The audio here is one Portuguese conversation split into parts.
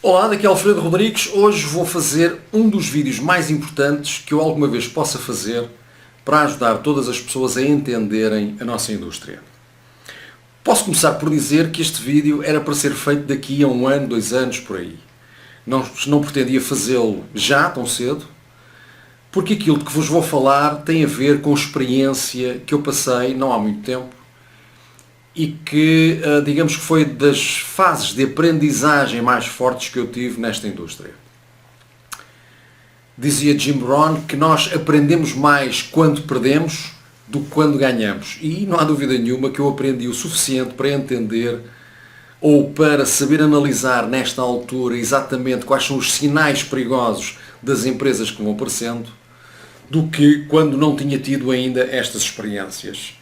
Olá, daqui é Alfredo Rodrigues. Hoje vou fazer um dos vídeos mais importantes que eu alguma vez possa fazer para ajudar todas as pessoas a entenderem a nossa indústria. Posso começar por dizer que este vídeo era para ser feito daqui a 1 ano, 2 anos, por aí. Não pretendia fazê-lo já, tão cedo, porque aquilo de que vos vou falar tem a ver com experiência que eu passei não há muito tempo e que, digamos que foi das fases de aprendizagem mais fortes que eu tive nesta indústria. Dizia Jim Rohn que nós aprendemos mais quando perdemos do que quando ganhamos. E não há dúvida nenhuma que eu aprendi o suficiente para entender ou para saber analisar nesta altura exatamente quais são os sinais perigosos das empresas que vão aparecendo, do que quando não tinha tido ainda estas experiências.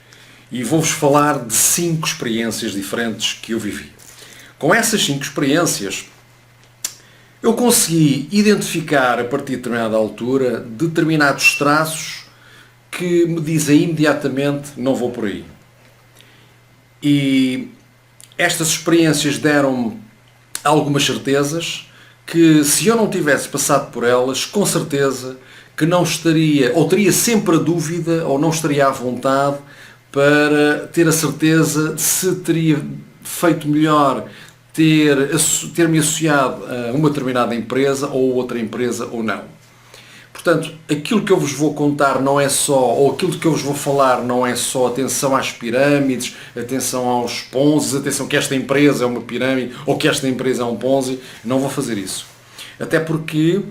E vou-vos falar de 5 experiências diferentes que eu vivi. Com essas 5 experiências, eu consegui identificar a partir de determinada altura determinados traços que me dizem imediatamente não vou por aí. E estas experiências deram-me algumas certezas que, se eu não tivesse passado por elas, com certeza que não estaria, ou teria sempre a dúvida, ou não estaria à vontade para ter a certeza de se teria feito melhor ter-me associado a uma determinada empresa ou outra empresa ou não. Portanto, aquilo que eu vos vou contar não é só, ou aquilo que eu vos vou falar não é só atenção às pirâmides, atenção aos ponzis, atenção que esta empresa é uma pirâmide ou que esta empresa é um ponzi. Não vou fazer isso. Até porque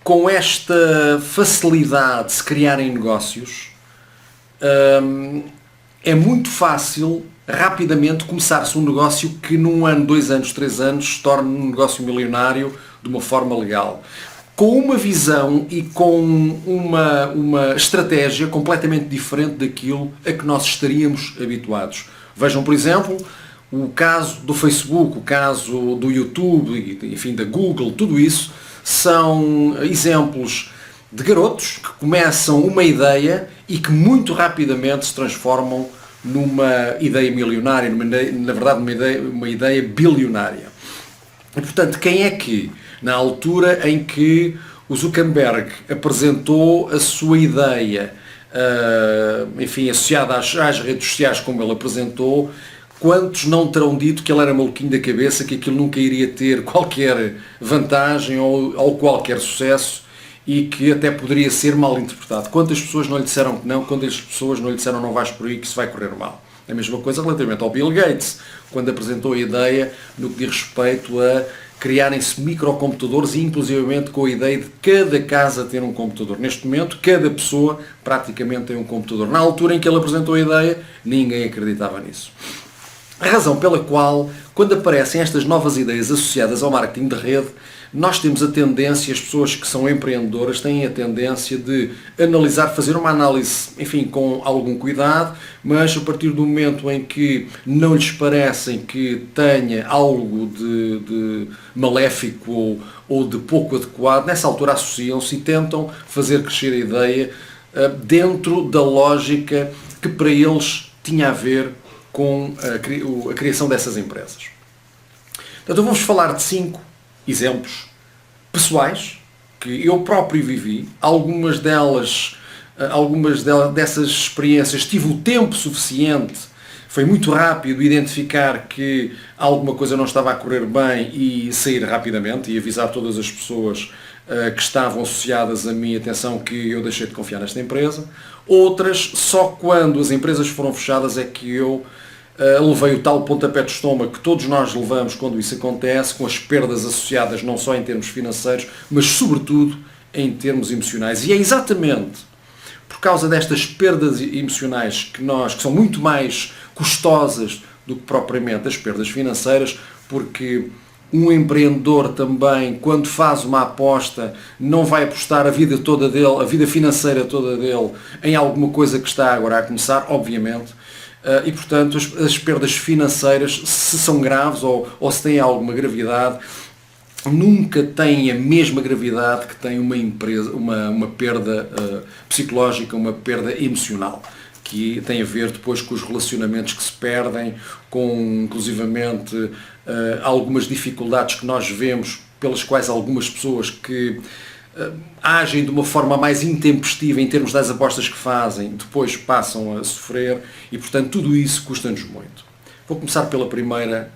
com esta facilidade de se criarem negócios, é muito fácil rapidamente começar-se um negócio que num ano, 2 anos, 3 anos se torne um negócio milionário de uma forma legal. Com uma visão e com uma estratégia completamente diferente daquilo a que nós estaríamos habituados. Vejam, por exemplo, o caso do Facebook, o caso do YouTube, enfim, da Google, tudo isso são exemplos de garotos que começam uma ideia e que muito rapidamente se transformam numa ideia milionária, na verdade uma ideia bilionária. E, portanto, quem é que, na altura em que o Zuckerberg apresentou a sua ideia, enfim, associada às redes sociais como ele apresentou, quantos não terão dito que ele era maluquinho da cabeça, que aquilo nunca iria ter qualquer vantagem ou qualquer sucesso e que até poderia ser mal interpretado? Quantas pessoas não lhe disseram que não? Quantas pessoas não lhe disseram não vais por aí que isso vai correr mal? A mesma coisa relativamente ao Bill Gates, quando apresentou a ideia no que diz respeito a criarem-se microcomputadores e inclusivamente com a ideia de cada casa ter um computador. Neste momento, cada pessoa praticamente tem um computador. Na altura em que ele apresentou a ideia, ninguém acreditava nisso. A razão pela qual, quando aparecem estas novas ideias associadas ao marketing de rede, nós temos a tendência, as pessoas que são empreendedoras têm a tendência de analisar, fazer uma análise, enfim, com algum cuidado, mas a partir do momento em que não lhes parecem que tenha algo de maléfico ou de pouco adequado, nessa altura associam-se e tentam fazer crescer a ideia dentro da lógica que para eles tinha a ver com a criação dessas empresas. Então vamos falar de 5 exemplos pessoais que eu próprio vivi. Algumas dessas experiências tive o tempo suficiente, foi muito rápido identificar que alguma coisa não estava a correr bem e sair rapidamente e avisar todas as pessoas que estavam associadas a mim, atenção, que eu deixei de confiar nesta empresa. Outras, só quando as empresas foram fechadas é que eu levei o tal pontapé de estômago que todos nós levamos quando isso acontece, com as perdas associadas não só em termos financeiros, mas sobretudo em termos emocionais. E é exatamente por causa destas perdas emocionais que são muito mais custosas do que propriamente as perdas financeiras, porque um empreendedor também, quando faz uma aposta, não vai apostar a vida toda dele, a vida financeira toda dele, em alguma coisa que está agora a começar, obviamente. E, portanto, as perdas financeiras, se são graves ou se têm alguma gravidade, nunca têm a mesma gravidade que tem uma perda psicológica, uma perda emocional, que tem a ver depois com os relacionamentos que se perdem, com inclusivamente algumas dificuldades que nós vemos, pelas quais algumas pessoas que agem de uma forma mais intempestiva em termos das apostas que fazem, depois passam a sofrer e, portanto, tudo isso custa-nos muito. Vou começar pela primeira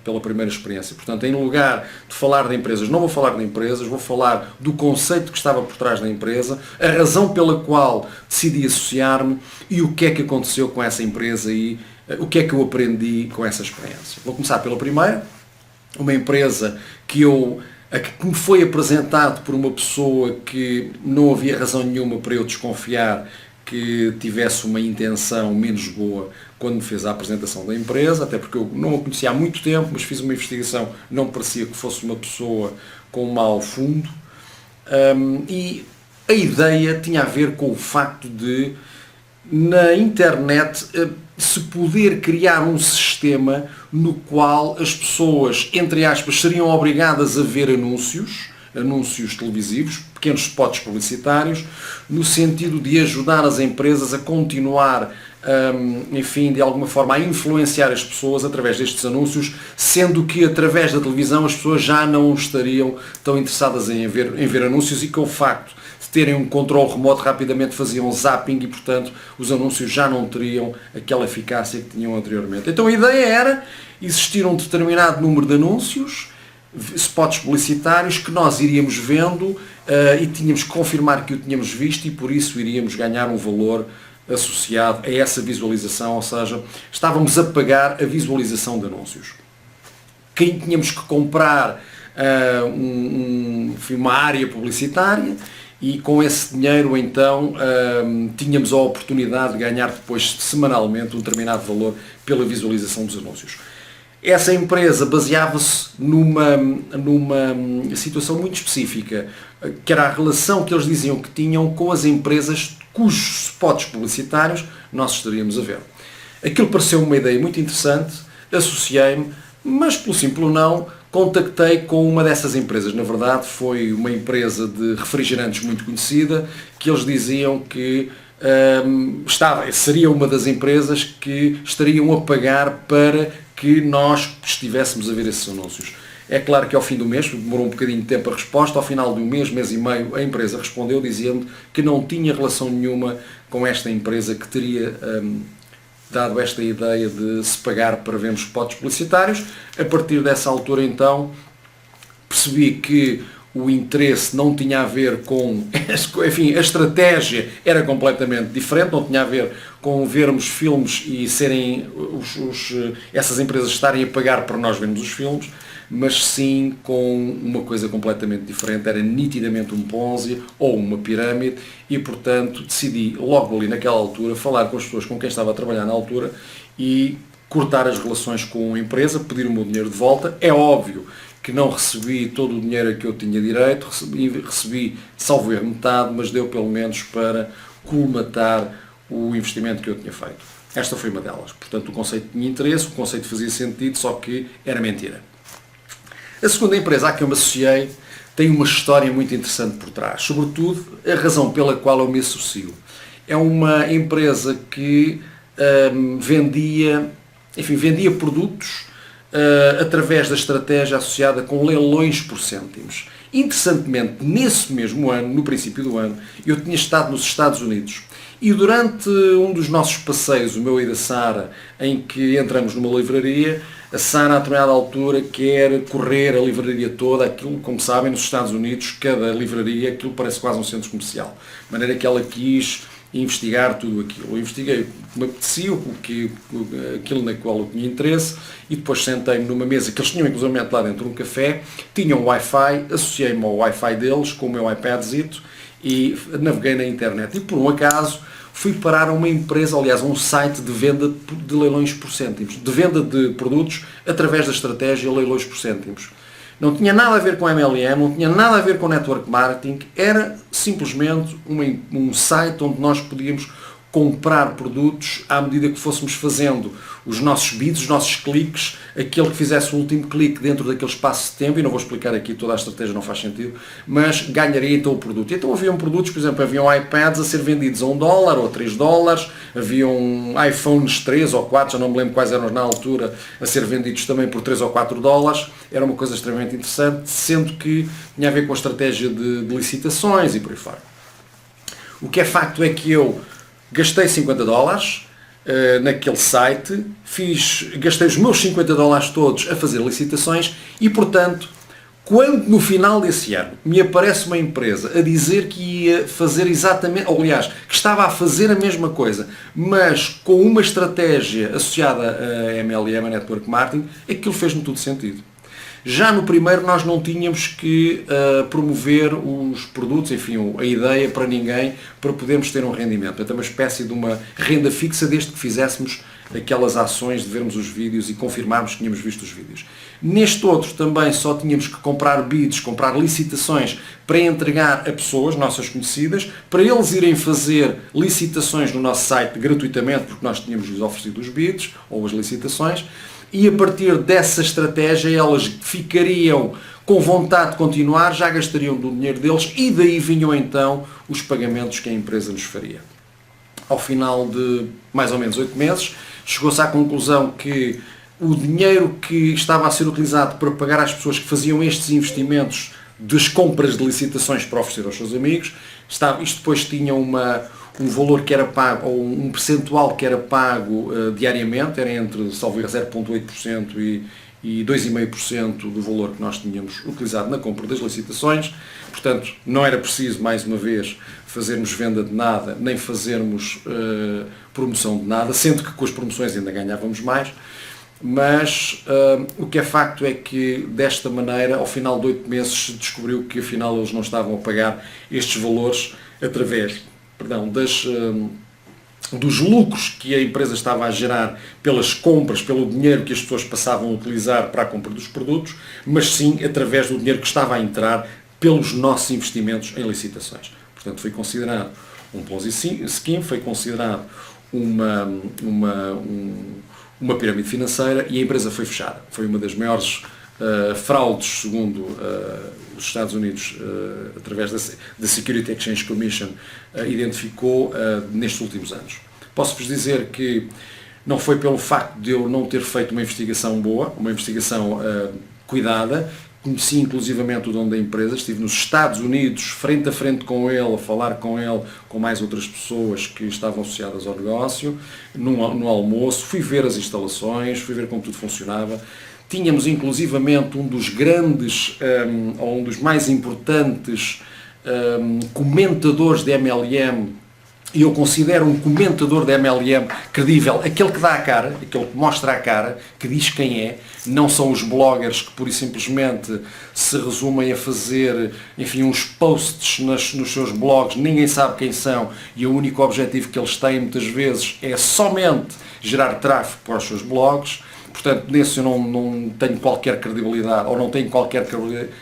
experiência. Portanto, em lugar de falar de empresas, não vou falar de empresas, vou falar do conceito que estava por trás da empresa, a razão pela qual decidi associar-me e o que é que aconteceu com essa empresa e o que é que eu aprendi com essa experiência. Vou começar pela primeira, uma empresa que me foi apresentado por uma pessoa que não havia razão nenhuma para eu desconfiar que tivesse uma intenção menos boa quando me fez a apresentação da empresa, até porque eu não a conhecia há muito tempo, mas fiz uma investigação, não parecia que fosse uma pessoa com um mau fundo, e a ideia tinha a ver com o facto de, na internet, se poder criar um sistema no qual as pessoas, entre aspas, seriam obrigadas a ver anúncios televisivos, pequenos spots publicitários, no sentido de ajudar as empresas a continuar, enfim, de alguma forma a influenciar as pessoas através destes anúncios, sendo que através da televisão as pessoas já não estariam tão interessadas em ver anúncios e com o facto de terem um controle remoto rapidamente faziam zapping e, portanto, os anúncios já não teriam aquela eficácia que tinham anteriormente. Então a ideia era existir um determinado número de anúncios, spots publicitários que nós iríamos vendo e tínhamos que confirmar que o tínhamos visto e por isso iríamos ganhar um valor associado a essa visualização, ou seja, estávamos a pagar a visualização de anúncios. Quem tínhamos que comprar uma área publicitária e com esse dinheiro então tínhamos a oportunidade de ganhar depois semanalmente um determinado valor pela visualização dos anúncios. Essa empresa baseava-se numa situação muito específica, que era a relação que eles diziam que tinham com as empresas cujos spots publicitários nós estaríamos a ver. Aquilo pareceu uma ideia muito interessante, associei-me, mas pelo simples não, contactei com uma dessas empresas. Na verdade foi uma empresa de refrigerantes muito conhecida, que eles diziam que seria uma das empresas que estariam a pagar para que nós estivéssemos a ver esses anúncios. É claro que ao fim do mês, demorou um bocadinho de tempo a resposta, ao final de um mês e meio, a empresa respondeu dizendo que não tinha relação nenhuma com esta empresa que teria dado esta ideia de se pagar para vermos spots publicitários. A partir dessa altura então percebi que o interesse não tinha a ver com, enfim, a estratégia era completamente diferente, não tinha a ver com vermos filmes e serem essas empresas estarem a pagar para nós vermos os filmes, mas sim com uma coisa completamente diferente, era nitidamente um Ponzi ou uma pirâmide e, portanto, decidi logo ali naquela altura falar com as pessoas com quem estava a trabalhar na altura e cortar as relações com a empresa, pedir o meu dinheiro de volta. É óbvio que não recebi todo o dinheiro a que eu tinha direito, recebi salvo erro metade, mas deu pelo menos para colmatar o investimento que eu tinha feito. Esta foi uma delas. Portanto, o conceito tinha interesse, o conceito fazia sentido, só que era mentira. A segunda empresa a que eu me associei tem uma história muito interessante por trás, sobretudo a razão pela qual eu me associo. É uma empresa que vendia produtos através da estratégia associada com leilões por cêntimos. Interessantemente, nesse mesmo ano, no princípio do ano, eu tinha estado nos Estados Unidos e durante um dos nossos passeios, o meu e da Sara, em que entramos numa livraria, a Sara, a determinada altura, quer correr a livraria toda, aquilo, como sabem, nos Estados Unidos, cada livraria, aquilo parece quase um centro comercial. De maneira que ela quis investigar tudo aquilo. Eu investiguei o que me apetecia, aquilo na qual eu tinha interesse, e depois sentei-me numa mesa que eles tinham inclusive lá dentro um café, tinham Wi-Fi, associei-me ao Wi-Fi deles com o meu iPadzito e naveguei na internet. E por um acaso fui parar a uma empresa, aliás, um site de venda de leilões por cêntimos, de venda de produtos através da estratégia leilões por cêntimos. Não tinha nada a ver com MLM, não tinha nada a ver com network marketing, era simplesmente um site onde nós podíamos comprar produtos à medida que fôssemos fazendo os nossos bids, os nossos cliques, aquele que fizesse o último clique dentro daquele espaço de tempo, e não vou explicar aqui toda a estratégia, não faz sentido, mas ganharia então o produto. E então haviam produtos, por exemplo, haviam iPads a ser vendidos a $1 ou a $3, haviam iPhones 3 ou 4, já não me lembro quais eram na altura, a ser vendidos também por 3 ou 4 dólares. Era uma coisa extremamente interessante, sendo que tinha a ver com a estratégia de licitações e por aí fora. O que é facto é que eu gastei $50 naquele site, gastei os meus $50 todos a fazer licitações e, portanto, quando no final desse ano me aparece uma empresa a dizer que ia fazer exatamente, ou aliás, que estava a fazer a mesma coisa, mas com uma estratégia associada a MLM, a Network Marketing, aquilo fez-me todo sentido. Já no primeiro nós não tínhamos que promover os produtos, enfim, a ideia para ninguém, para podermos ter um rendimento. É uma espécie de uma renda fixa desde que fizéssemos aquelas ações de vermos os vídeos e confirmarmos que tínhamos visto os vídeos. Neste outro também só tínhamos que comprar bids, comprar licitações para entregar a pessoas, nossas conhecidas, para eles irem fazer licitações no nosso site gratuitamente, porque nós tínhamos-lhes oferecido os bids ou as licitações, e a partir dessa estratégia elas ficariam com vontade de continuar, já gastariam do dinheiro deles e daí vinham então os pagamentos que a empresa nos faria. Ao final de mais ou menos 8 meses, chegou-se à conclusão que o dinheiro que estava a ser utilizado para pagar às pessoas que faziam estes investimentos das compras de licitações para oferecer aos seus amigos, isto depois tinha um valor que era pago, ou um percentual que era pago diariamente, era entre, salvo erro, 0,8% e 2,5% do valor que nós tínhamos utilizado na compra das licitações. Portanto, não era preciso, mais uma vez, fazermos venda de nada, nem fazermos promoção de nada, sendo que com as promoções ainda ganhávamos mais. Mas o que é facto é que, desta maneira, ao final de 8 meses, se descobriu que afinal eles não estavam a pagar estes valores através dos lucros que a empresa estava a gerar pelas compras, pelo dinheiro que as pessoas passavam a utilizar para a compra dos produtos, mas sim através do dinheiro que estava a entrar pelos nossos investimentos em licitações. Portanto, foi considerado um Ponzi Scheme, foi considerado uma pirâmide financeira e a empresa foi fechada. Foi uma das maiores fraudes, segundo os Estados Unidos, através da Security Exchange Commission, identificou nestes últimos anos. Posso-vos dizer que não foi pelo facto de eu não ter feito uma investigação boa, uma investigação cuidada. Conheci inclusivamente o dono da empresa, estive nos Estados Unidos, frente a frente com ele, a falar com ele, com mais outras pessoas que estavam associadas ao negócio, no almoço, fui ver as instalações, fui ver como tudo funcionava. Tínhamos inclusivamente um dos grandes, ou um dos mais importantes comentadores de MLM, e eu considero um comentador de MLM credível, aquele que dá a cara, aquele que mostra a cara, que diz quem é, não são os bloggers que pura e simplesmente se resumem a fazer, enfim, uns posts nos seus blogs, ninguém sabe quem são e o único objetivo que eles têm muitas vezes é somente gerar tráfego para os seus blogs. Portanto, nesse eu não tenho qualquer credibilidade, ou não tenho qualquer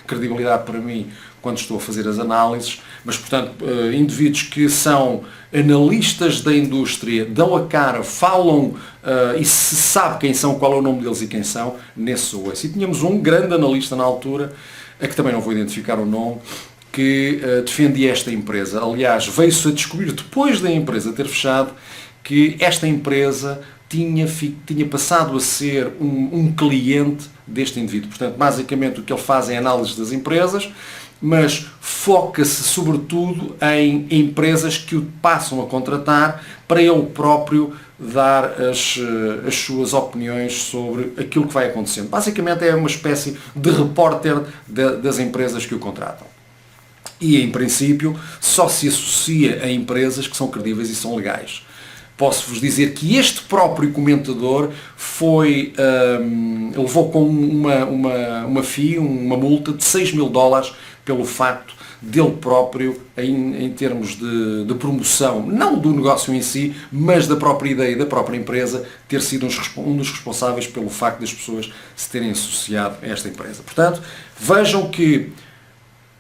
credibilidade para mim quando estou a fazer as análises, mas, portanto, indivíduos que são analistas da indústria, dão a cara, falam e se sabe quem são, qual é o nome deles e quem são, nesse sou esse. E tínhamos um grande analista na altura, a que também não vou identificar o nome, que defendia esta empresa. Aliás, veio-se a descobrir, depois da empresa ter fechado, que esta empresa tinha passado a ser um cliente deste indivíduo. Portanto, basicamente o que ele faz é análise das empresas, mas foca-se sobretudo em empresas que o passam a contratar para ele próprio dar as suas opiniões sobre aquilo que vai acontecendo. Basicamente é uma espécie de repórter das empresas que o contratam. E, em princípio, só se associa a empresas que são credíveis e são legais. Posso-vos dizer que este próprio comentador levou com uma FII, uma multa de $6.000 pelo facto dele próprio, em termos de promoção, não do negócio em si, mas da própria ideia da própria empresa, ter sido um dos responsáveis pelo facto das pessoas se terem associado a esta empresa. Portanto, vejam que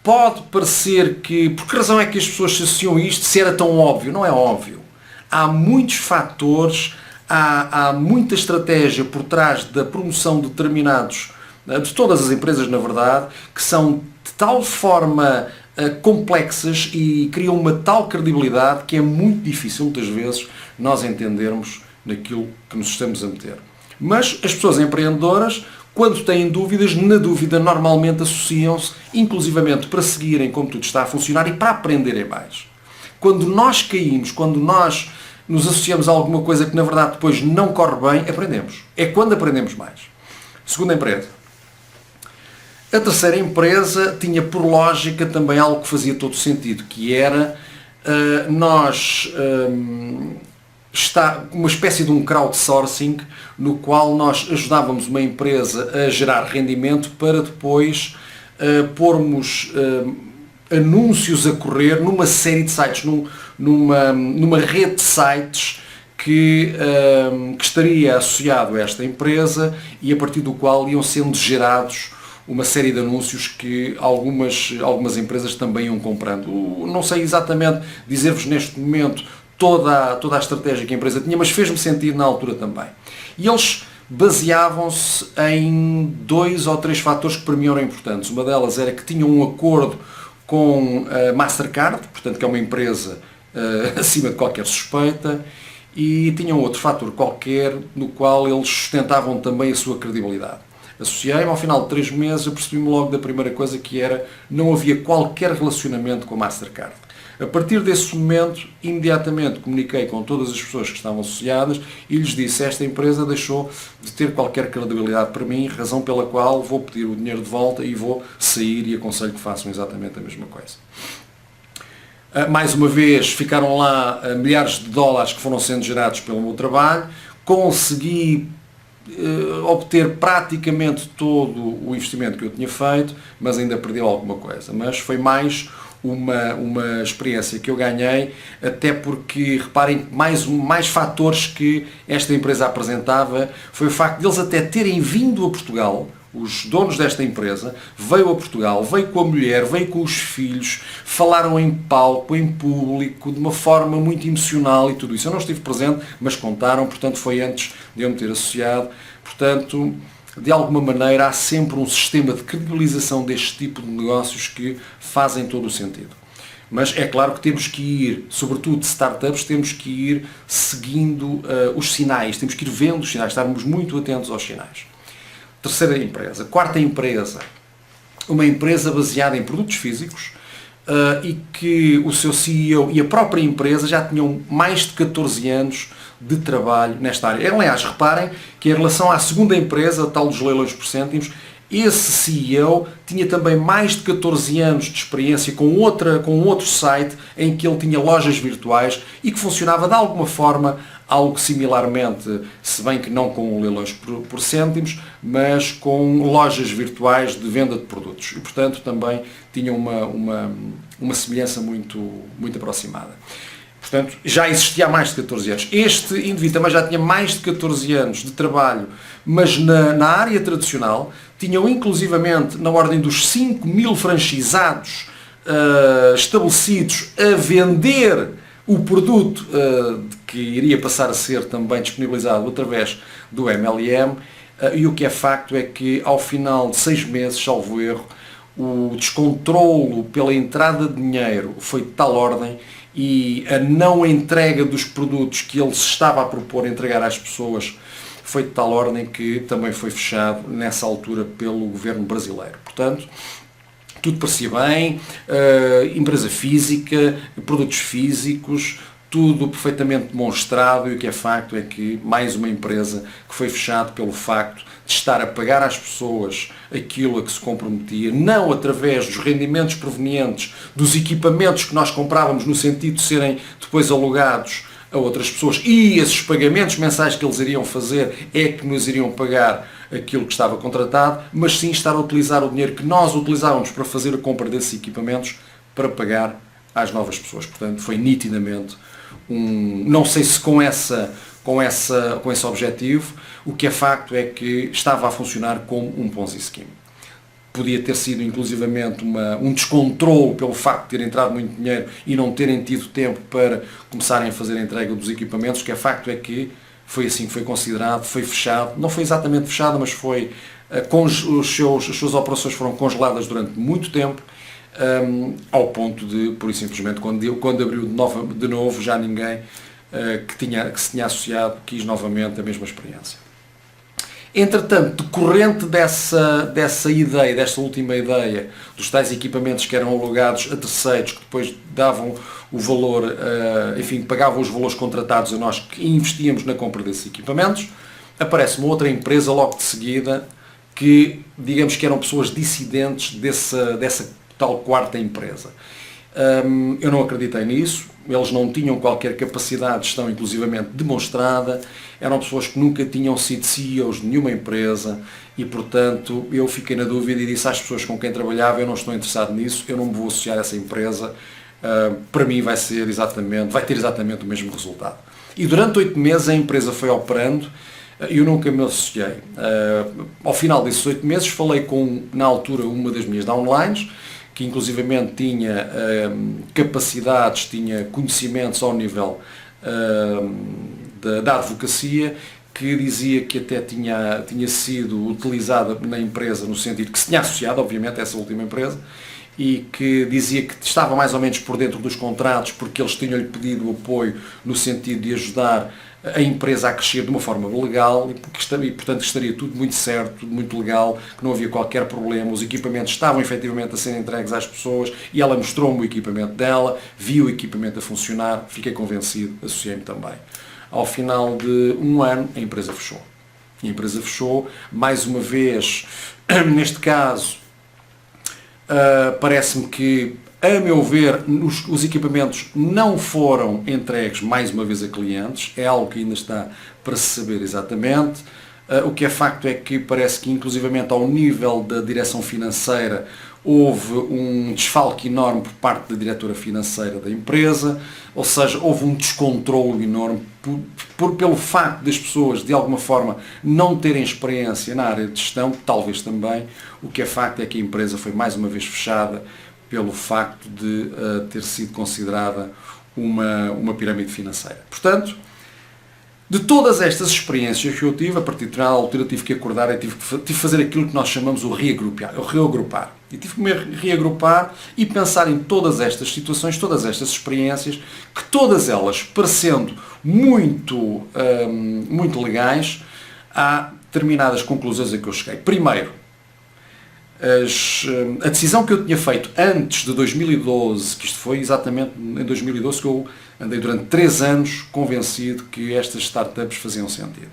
pode parecer que, por que razão é que as pessoas se associam a isto, se era tão óbvio? Não é óbvio. há muitos fatores, há muita estratégia por trás da promoção de determinados, de todas as empresas na verdade, que são de tal forma complexas e criam uma tal credibilidade que é muito difícil muitas vezes nós entendermos naquilo que nos estamos a meter. Mas as pessoas empreendedoras, quando têm dúvidas, na dúvida normalmente associam-se, inclusivamente para seguirem como tudo está a funcionar e para aprenderem mais. Quando nós caímos, quando nós nos associamos a alguma coisa que na verdade depois não corre bem, aprendemos. É quando aprendemos mais. Segunda empresa. A terceira empresa tinha por lógica também algo que fazia todo sentido, que era uma espécie de um crowdsourcing no qual nós ajudávamos uma empresa a gerar rendimento para depois pormos anúncios a correr numa série de sites, numa rede de sites que estaria associado a esta empresa e a partir do qual iam sendo gerados uma série de anúncios que algumas empresas também iam comprando. Não sei exatamente dizer-vos neste momento toda a estratégia que a empresa tinha, mas fez-me sentido na altura também. E eles baseavam-se em 2 ou 3 fatores que para mim eram importantes. Uma delas era que tinham um acordo com a Mastercard, portanto que é uma empresa acima de qualquer suspeita, e tinham outro fator qualquer no qual eles sustentavam também a sua credibilidade. Associei-me, ao final de 3 meses, eu percebi-me logo da primeira coisa que era, não havia qualquer relacionamento com a Mastercard. A partir desse momento, imediatamente comuniquei com todas as pessoas que estavam associadas e lhes disse, esta empresa deixou de ter qualquer credibilidade para mim, razão pela qual vou pedir o dinheiro de volta e vou sair e aconselho que façam exatamente a mesma coisa. Mais uma vez, ficaram lá milhares de dólares que foram sendo gerados pelo meu trabalho, consegui obter praticamente todo o investimento que eu tinha feito, mas ainda perdi alguma coisa. Mas foi mais uma experiência que eu ganhei, até porque, reparem, mais fatores que esta empresa apresentava foi o facto de eles até terem vindo a Portugal. Os donos desta empresa veio a Portugal, veio com a mulher, veio com os filhos, falaram em palco, em público, de uma forma muito emocional e tudo isso. Eu não estive presente, mas contaram, portanto foi antes de eu me ter associado. Portanto, de alguma maneira há sempre um sistema de credibilização deste tipo de negócios que fazem todo o sentido. Mas é claro que temos que ir, sobretudo de startups, temos que ir seguindo os sinais, temos que ir vendo os sinais, estarmos muito atentos aos sinais. Terceira empresa. Quarta empresa, uma empresa baseada em produtos físicos e que o seu CEO e a própria empresa já tinham mais de 14 anos de trabalho nesta área. Aliás, reparem que em relação à segunda empresa, a tal dos leilões por cêntimos, esse CEO tinha também mais de 14 anos de experiência com outro site em que ele tinha lojas virtuais e que funcionava de alguma forma algo similarmente, se bem que não com leilões por cêntimos, mas com lojas virtuais de venda de produtos. E, portanto, também tinha uma semelhança muito aproximada. Portanto, já existia há mais de 14 anos. Este indivíduo também já tinha mais de 14 anos de trabalho, mas na área tradicional, tinham inclusivamente na ordem dos 5.000 franchisados estabelecidos a vender o produto que iria passar a ser também disponibilizado através do MLM, e o que é facto é que ao final de 6 meses, salvo erro, o descontrolo pela entrada de dinheiro foi de tal ordem e a não entrega dos produtos que ele se estava a propor entregar às pessoas foi de tal ordem que também foi fechado nessa altura pelo governo brasileiro. Portanto, tudo parecia bem, empresa física, produtos físicos, tudo perfeitamente demonstrado, e o que é facto é que mais uma empresa que foi fechada pelo facto de estar a pagar às pessoas aquilo a que se comprometia, não através dos rendimentos provenientes dos equipamentos que nós comprávamos no sentido de serem depois alugados a outras pessoas, e esses pagamentos mensais que eles iriam fazer é que nos iriam pagar aquilo que estava contratado, mas sim estar a utilizar o dinheiro que nós utilizávamos para fazer a compra desses equipamentos para pagar às novas pessoas. Portanto, foi nitidamente não sei se com esse objetivo, o que é facto é que estava a funcionar como um Ponzi Scheme. podia ter sido inclusivamente um descontrole pelo facto de ter entrado muito dinheiro e não terem tido tempo para começarem a fazer a entrega dos equipamentos, que é facto é que foi assim que foi considerado, foi fechado, não foi exatamente fechado, mas foi, as suas operações foram congeladas durante muito tempo, ao ponto de, por isso simplesmente, quando abriu de novo, já ninguém que se tinha associado quis novamente a mesma experiência. Entretanto, decorrente dessa ideia, desta última ideia, dos tais equipamentos que eram alugados a terceiros, que depois davam o valor, enfim, pagavam os valores contratados a nós que investíamos na compra desses equipamentos, aparece uma outra empresa logo de seguida, que digamos que eram pessoas dissidentes dessa tal quarta empresa. Eu não acreditei nisso, eles não tinham qualquer capacidade de gestão inclusivamente demonstrada, eram pessoas que nunca tinham sido CEOs de nenhuma empresa e, portanto, eu fiquei na dúvida e disse às pessoas com quem trabalhava: eu não estou interessado nisso, eu não me vou associar a essa empresa, para mim vai ter exatamente o mesmo resultado. E durante 8 meses a empresa foi operando e eu nunca me associei. Ao final desses 8 meses falei com, na altura, uma das minhas downlines, que inclusivamente tinha capacidades, tinha conhecimentos ao nível da advocacia, que dizia que até tinha sido utilizada na empresa, no sentido que se tinha associado, obviamente, a essa última empresa, e que dizia que estava mais ou menos por dentro dos contratos, porque eles tinham-lhe pedido apoio no sentido de ajudar a empresa a crescer de uma forma legal e, portanto, estaria tudo muito certo, tudo muito legal, que não havia qualquer problema, os equipamentos estavam efetivamente a ser entregues às pessoas e ela mostrou-me o equipamento dela, vi o equipamento a funcionar, fiquei convencido, associei-me também. Ao final de 1 ano, a empresa fechou. E a empresa fechou, mais uma vez, neste caso, parece-me que, a meu ver, os equipamentos não foram entregues mais uma vez a clientes, é algo que ainda está para se saber exatamente. O que é facto é que parece que, inclusivamente ao nível da direção financeira, houve um desfalque enorme por parte da diretora financeira da empresa, ou seja, houve um descontrole enorme pelo facto das pessoas, de alguma forma, não terem experiência na área de gestão, talvez também. O que é facto é que a empresa foi mais uma vez fechada pelo facto de ter sido considerada uma pirâmide financeira. Portanto, de todas estas experiências que eu tive, a partir de determinada altura tive que acordar e tive que fazer aquilo que nós chamamos o reagrupar. E tive que me reagrupar e pensar em todas estas situações, todas estas experiências, que todas elas, parecendo muito legais, há determinadas conclusões a que eu cheguei. Primeiro, a decisão que eu tinha feito antes de 2012, que isto foi exatamente em 2012 que eu andei durante 3 anos convencido que estas startups faziam sentido.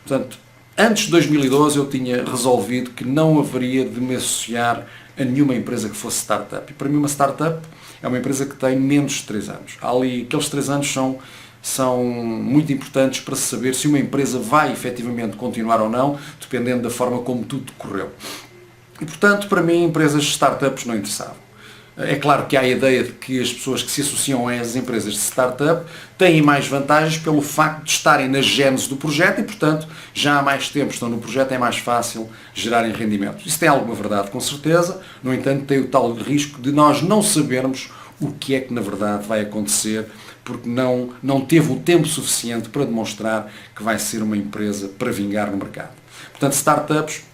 Portanto, antes de 2012 eu tinha resolvido que não haveria de me associar a nenhuma empresa que fosse startup. E para mim uma startup é uma empresa que tem menos de 3 anos. Aqueles 3 anos são muito importantes para saber se uma empresa vai efetivamente continuar ou não, dependendo da forma como tudo decorreu. E, portanto, para mim, empresas de startups não interessavam. É claro que há a ideia de que as pessoas que se associam a essas empresas de startup têm mais vantagens pelo facto de estarem na gênese do projeto e, portanto, já há mais tempo estão no projeto, é mais fácil gerarem rendimentos. Isso tem alguma verdade, com certeza. No entanto, tem o tal risco de nós não sabermos o que é que, na verdade, vai acontecer, porque não teve o tempo suficiente para demonstrar que vai ser uma empresa para vingar no mercado. Portanto, startups,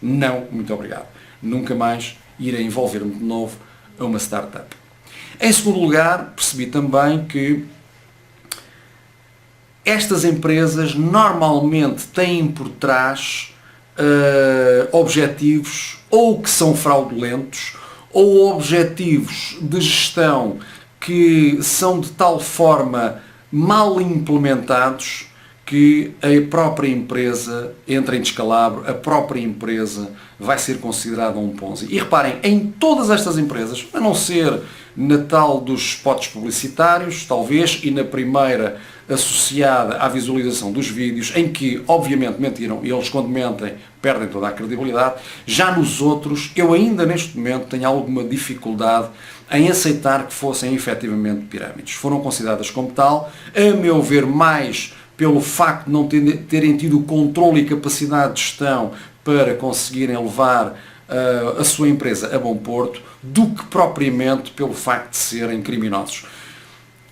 não, muito obrigado. Nunca mais irei envolver-me de novo a uma startup. Em segundo lugar, percebi também que estas empresas normalmente têm por trás objetivos ou que são fraudulentos ou objetivos de gestão que são de tal forma mal implementados que a própria empresa entra em descalabro, a própria empresa vai ser considerada um Ponzi. E reparem, em todas estas empresas, a não ser na tal dos spots publicitários, talvez, e na primeira associada à visualização dos vídeos, em que, obviamente, mentiram, e eles quando mentem perdem toda a credibilidade, já nos outros, eu ainda neste momento tenho alguma dificuldade em aceitar que fossem efetivamente pirâmides. Foram consideradas como tal, a meu ver, mais pelo facto de não terem tido o controle e capacidade de gestão para conseguirem levar a sua empresa a bom porto do que propriamente pelo facto de serem criminosos.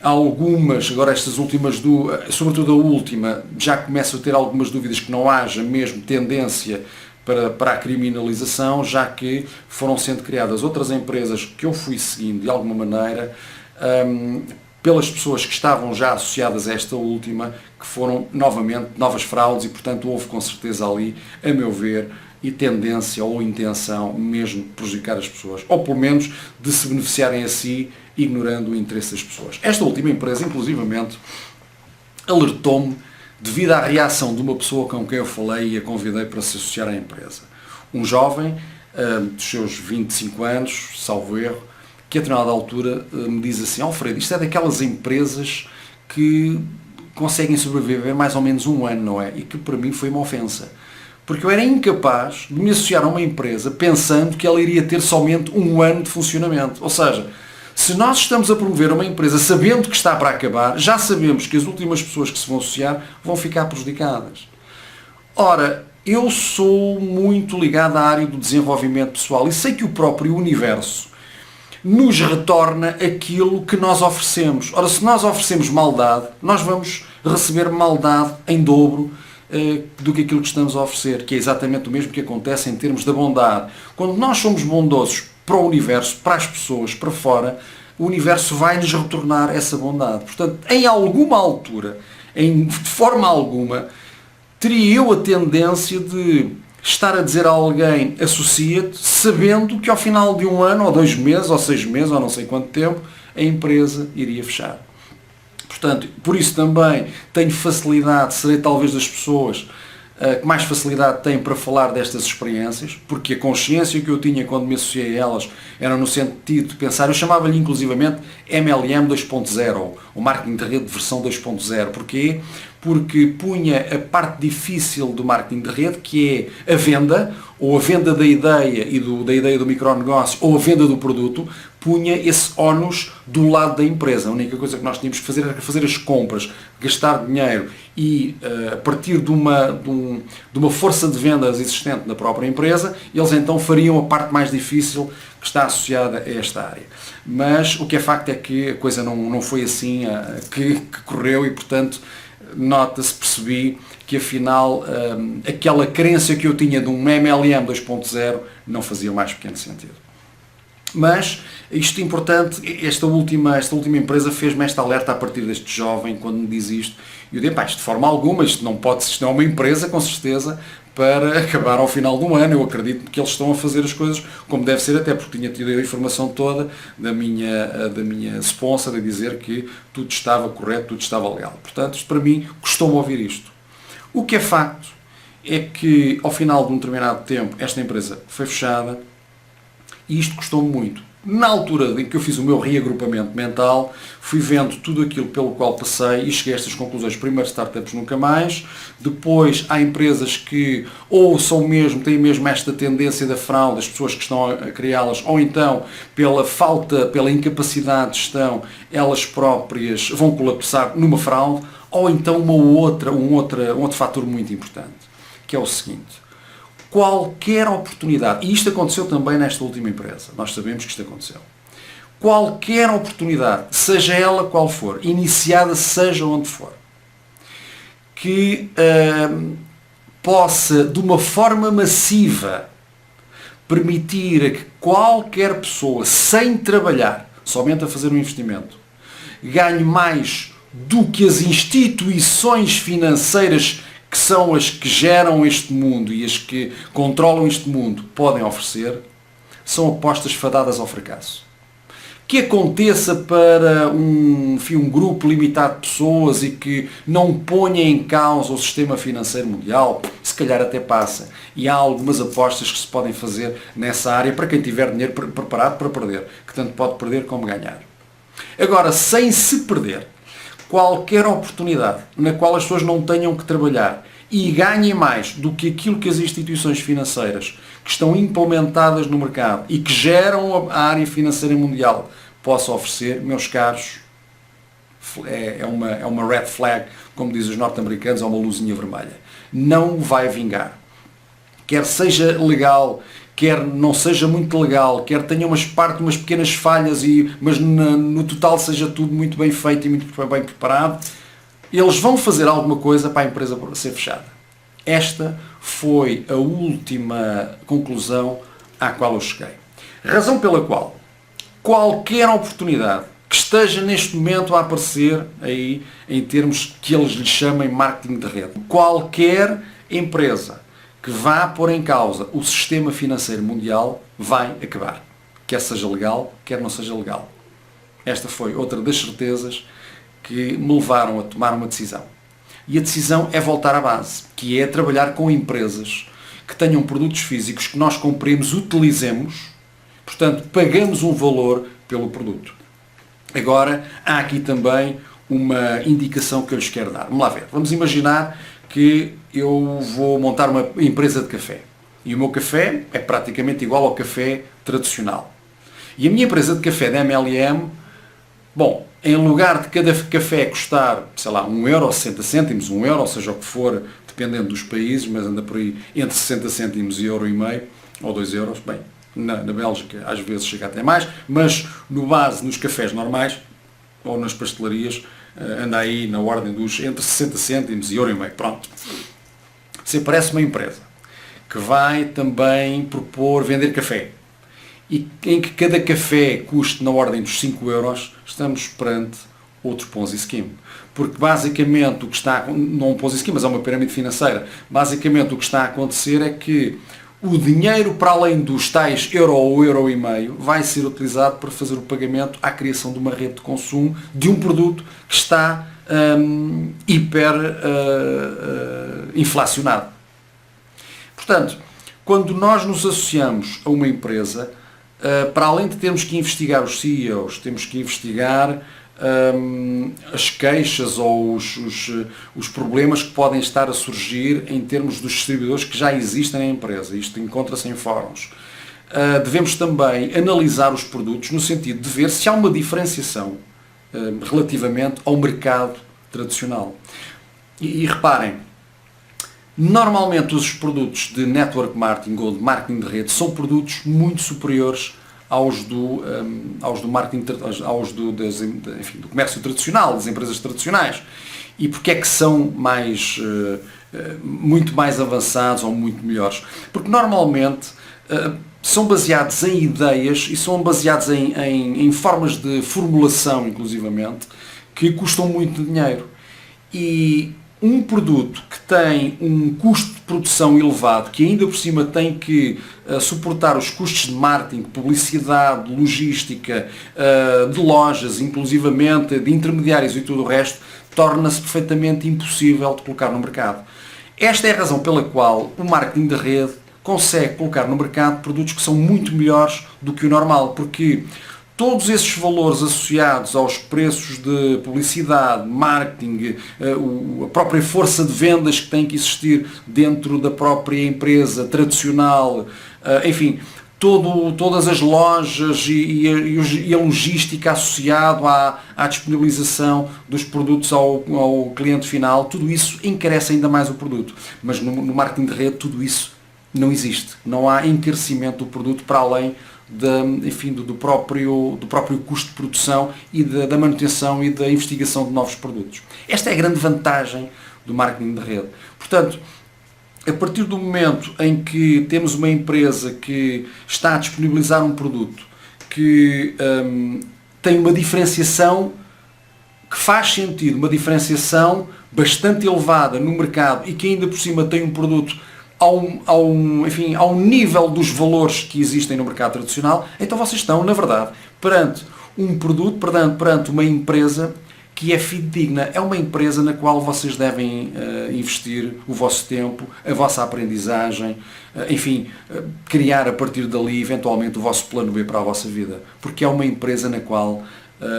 Há algumas, agora estas últimas, sobretudo a última, já começo a ter algumas dúvidas que não haja mesmo tendência para a criminalização, já que foram sendo criadas outras empresas que eu fui seguindo de alguma maneira, pelas pessoas que estavam já associadas a esta última, que foram novamente novas fraudes e, portanto, houve com certeza ali, a meu ver, e tendência ou intenção mesmo de prejudicar as pessoas, ou pelo menos de se beneficiarem a si, ignorando o interesse das pessoas. Esta última empresa, inclusivamente, alertou-me devido à reação de uma pessoa com quem eu falei e a convidei para se associar à empresa. Um jovem, dos seus 25 anos, salvo erro, que a determinada altura me diz assim: Alfredo, isto é daquelas empresas que conseguem sobreviver mais ou menos um ano, não é? E que para mim foi uma ofensa. Porque eu era incapaz de me associar a uma empresa pensando que ela iria ter somente um ano de funcionamento. Ou seja, se nós estamos a promover uma empresa sabendo que está para acabar, já sabemos que as últimas pessoas que se vão associar vão ficar prejudicadas. Ora, eu sou muito ligado à área do desenvolvimento pessoal e sei que o próprio universo nos retorna aquilo que nós oferecemos. Ora, se nós oferecemos maldade, nós vamos receber maldade em dobro do que aquilo que estamos a oferecer, que é exatamente o mesmo que acontece em termos da bondade. Quando nós somos bondosos para o universo, para as pessoas, para fora, o universo vai-nos retornar essa bondade. Portanto, em alguma altura, de forma alguma, teria eu a tendência de estar a dizer a alguém associa-te, sabendo que ao final de um ano, ou 2 meses, ou 6 meses, ou não sei quanto tempo, a empresa iria fechar. Portanto, por isso também tenho facilidade, serei talvez das pessoas que mais facilidade têm para falar destas experiências, porque a consciência que eu tinha quando me associei a elas era no sentido de pensar, eu chamava-lhe inclusivamente MLM 2.0, o marketing de rede versão 2.0. Porquê? Porque punha a parte difícil do marketing de rede, que é a venda, ou a venda da ideia e da ideia do micronegócio, ou a venda do produto, punha esse ónus do lado da empresa. A única coisa que nós tínhamos que fazer era fazer as compras, gastar dinheiro e, a partir de uma força de vendas existente na própria empresa, eles então fariam a parte mais difícil que está associada a esta área. Mas o que é facto é que a coisa não foi assim que correu e, portanto, nota-se, percebi que afinal aquela crença que eu tinha de um MLM 2.0 não fazia o mais pequeno sentido. Mas isto é importante, esta última empresa fez-me esta alerta a partir deste jovem, quando me diz isto, e eu digo, isto de forma alguma, isto não é uma empresa, com certeza, para acabar ao final do ano. Eu acredito que eles estão a fazer as coisas como deve ser, até porque tinha tido a informação toda da minha sponsor a dizer que tudo estava correto, tudo estava legal. Portanto, isto para mim, custou-me ouvir isto. O que é facto é que, ao final de um determinado tempo, esta empresa foi fechada e isto custou-me muito. Na altura em que eu fiz o meu reagrupamento mental, fui vendo tudo aquilo pelo qual passei e cheguei a estas conclusões. Primeiro, startups nunca mais. Depois, há empresas que ou têm mesmo esta tendência da fraude, as pessoas que estão a criá-las, ou então, pela incapacidade de gestão, elas próprias vão colapsar numa fraude, ou então um outro fator muito importante, que é o seguinte: qualquer oportunidade, e isto aconteceu também nesta última empresa, nós sabemos que isto aconteceu, qualquer oportunidade, seja ela qual for, iniciada seja onde for, que possa de uma forma massiva permitir a que qualquer pessoa, sem trabalhar, somente a fazer um investimento, ganhe mais do que as instituições financeiras que são as que geram este mundo e as que controlam este mundo podem oferecer, são apostas fadadas ao fracasso. Que aconteça para um grupo limitado de pessoas e que não ponha em causa o sistema financeiro mundial, se calhar até passa. E há algumas apostas que se podem fazer nessa área para quem tiver dinheiro preparado para perder, que tanto pode perder como ganhar. Agora, sem se perder qualquer oportunidade na qual as pessoas não tenham que trabalhar e ganhem mais do que aquilo que as instituições financeiras que estão implementadas no mercado e que geram a área financeira mundial possam oferecer, meus caros, é uma red flag, como dizem os norte-americanos, é uma luzinha vermelha. Não vai vingar. quer seja legal, quer não seja muito legal, quer tenha umas pequenas falhas, mas no total seja tudo muito bem feito e muito bem preparado, eles vão fazer alguma coisa para a empresa ser fechada. Esta foi a última conclusão à qual eu cheguei. Razão pela qual qualquer oportunidade que esteja neste momento a aparecer aí em termos que eles lhe chamem marketing de rede, qualquer empresa que vá pôr em causa o sistema financeiro mundial vai acabar. Quer seja legal, quer não seja legal. Esta foi outra das certezas que me levaram a tomar uma decisão. E a decisão é voltar à base, que é trabalhar com empresas que tenham produtos físicos que nós compremos, utilizemos, portanto, pagamos um valor pelo produto. Agora, há aqui também uma indicação que eu lhes quero dar. Vamos lá ver. Vamos imaginar que eu vou montar uma empresa de café. E o meu café é praticamente igual ao café tradicional. E a minha empresa de café da MLM, bom, em lugar de cada café custar, sei lá, 1 euro, 60 cêntimos, 1 euro, seja o que for, dependendo dos países, mas anda por aí entre 60 cêntimos e euro e meio, ou 2 euros, bem, na Bélgica às vezes chega até mais, mas no base, nos cafés normais, ou nas pastelarias, anda aí na ordem dos entre 60 cêntimos e euro e meio. Pronto. Você parece uma empresa que vai também propor vender café e em que cada café custe na ordem dos 5 euros, estamos perante outro Ponzi Scheme. Porque basicamente o que está, não um Ponzi Scheme, mas é uma pirâmide financeira, basicamente o que está a acontecer é que o dinheiro para além dos tais euro ou euro e meio vai ser utilizado para fazer o pagamento à criação de uma rede de consumo de um produto que está hiper inflacionado. Portanto, quando nós nos associamos a uma empresa, para além de termos que investigar os CEOs, temos que investigar as queixas ou os problemas que podem estar a surgir em termos dos distribuidores que já existem na empresa. Isto encontra-se em fóruns. Devemos também analisar os produtos no sentido de ver se há uma diferenciação relativamente ao mercado tradicional. E reparem, normalmente os produtos de network marketing ou de marketing de rede são produtos muito superiores aos do marketing, do comércio tradicional, das empresas tradicionais. E porque é que são muito mais avançados ou muito melhores? Porque normalmente são baseados em ideias e são baseados em formas de formulação, inclusivamente, que custam muito dinheiro. E um produto que tem um custo de produção elevado, que ainda por cima tem que suportar os custos de marketing, publicidade, logística, de lojas, inclusivamente de intermediários e tudo o resto, torna-se perfeitamente impossível de colocar no mercado. Esta é a razão pela qual o marketing de rede consegue colocar no mercado produtos que são muito melhores do que o normal, porque todos esses valores associados aos preços de publicidade, marketing, a própria força de vendas que tem que existir dentro da própria empresa tradicional, enfim, todas as lojas e a logística associada à disponibilização dos produtos ao cliente final, tudo isso encarece ainda mais o produto. Mas no marketing de rede tudo isso não existe. Não há encarecimento do produto para além do próprio custo de produção e da manutenção e da investigação de novos produtos. Esta é a grande vantagem do marketing de rede. Portanto, a partir do momento em que temos uma empresa que está a disponibilizar um produto que tem uma diferenciação que faz sentido, uma diferenciação bastante elevada no mercado e que ainda por cima tem um produto ao nível dos valores que existem no mercado tradicional, então vocês estão, na verdade, perante um produto, perante uma empresa que é fidedigna. É uma empresa na qual vocês devem investir o vosso tempo, a vossa aprendizagem, criar a partir dali, eventualmente, o vosso plano B para a vossa vida. Porque é uma empresa na qual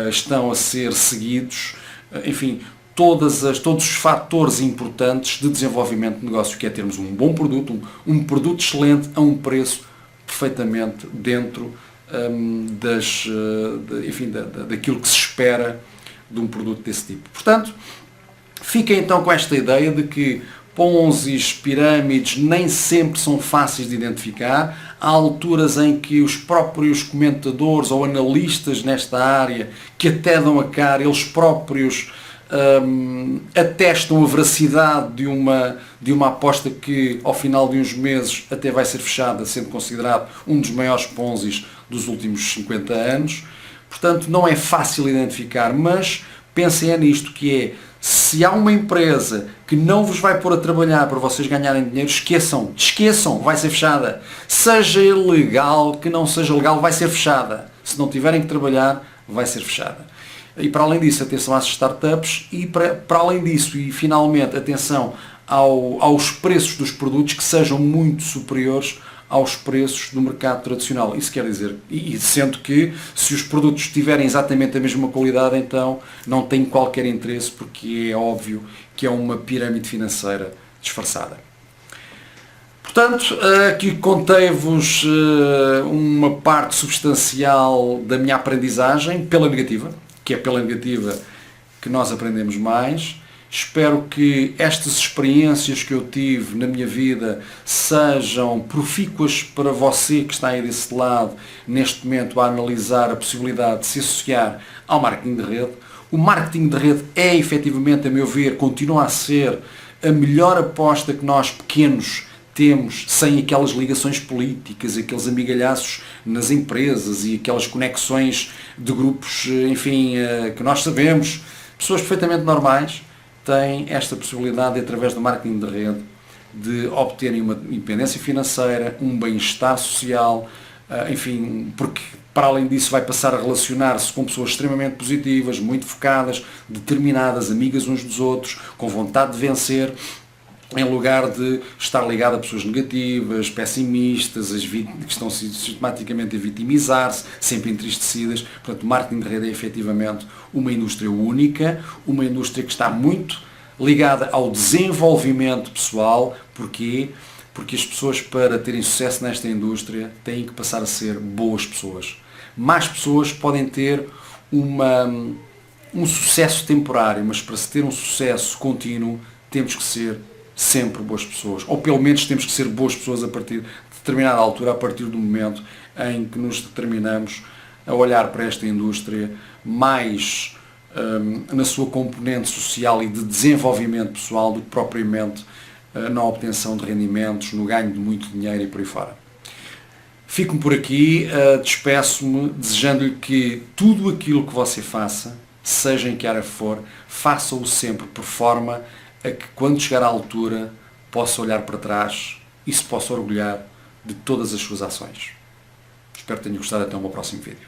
estão a ser seguidos, todos os fatores importantes de desenvolvimento de negócio, que é termos um bom produto, um produto excelente a um preço perfeitamente dentro daquilo que se espera de um produto desse tipo. Portanto, fiquem então com esta ideia de que ponzis, pirâmides, nem sempre são fáceis de identificar. Há alturas em que os próprios comentadores ou analistas nesta área, que até dão a cara, eles próprios atestam a veracidade de uma aposta que ao final de uns meses até vai ser fechada, sendo considerado um dos maiores ponzis dos últimos 50 anos. Portanto, não é fácil identificar, mas pensem nisto, que é, se há uma empresa que não vos vai pôr a trabalhar para vocês ganharem dinheiro, esqueçam, vai ser fechada. Seja legal, que não seja legal, vai ser fechada. Se não tiverem que trabalhar, vai ser fechada. E para além disso, atenção às startups e para além disso, e finalmente, atenção aos preços dos produtos que sejam muito superiores aos preços do mercado tradicional. Isso quer dizer, e sendo que se os produtos tiverem exatamente a mesma qualidade, então não tem qualquer interesse, porque é óbvio que é uma pirâmide financeira disfarçada. Portanto, aqui contei-vos uma parte substancial da minha aprendizagem pela negativa, que é pela negativa que nós aprendemos mais. Espero que estas experiências que eu tive na minha vida sejam profícuas para você que está aí desse lado, neste momento, a analisar a possibilidade de se associar ao marketing de rede. O marketing de rede é, efetivamente, a meu ver, continua a ser a melhor aposta que nós pequenos temos, sem aquelas ligações políticas, aqueles amigalhaços nas empresas e aquelas conexões de grupos, enfim, que nós sabemos. Pessoas perfeitamente normais têm esta possibilidade, através do marketing de rede, de obterem uma independência financeira, um bem-estar social, enfim, porque para além disso vai passar a relacionar-se com pessoas extremamente positivas, muito focadas, determinadas, amigas uns dos outros, com vontade de vencer, em lugar de estar ligado a pessoas negativas, pessimistas, que estão sistematicamente a vitimizar-se, sempre entristecidas. Portanto, o marketing de rede é efetivamente uma indústria única, uma indústria que está muito ligada ao desenvolvimento pessoal. Porquê? Porque as pessoas, para terem sucesso nesta indústria, têm que passar a ser boas pessoas. Más pessoas podem ter um sucesso temporário, mas para se ter um sucesso contínuo, temos que ser sempre boas pessoas, ou pelo menos temos que ser boas pessoas a partir de determinada altura, a partir do momento em que nos determinamos a olhar para esta indústria mais na sua componente social e de desenvolvimento pessoal do que propriamente na obtenção de rendimentos, no ganho de muito dinheiro e por aí fora. Fico-me por aqui, despeço-me desejando-lhe que tudo aquilo que você faça, seja em que área for, faça-o sempre por forma a que, quando chegar à altura, possa olhar para trás e se possa orgulhar de todas as suas ações. Espero que tenha gostado. Até o meu próximo vídeo.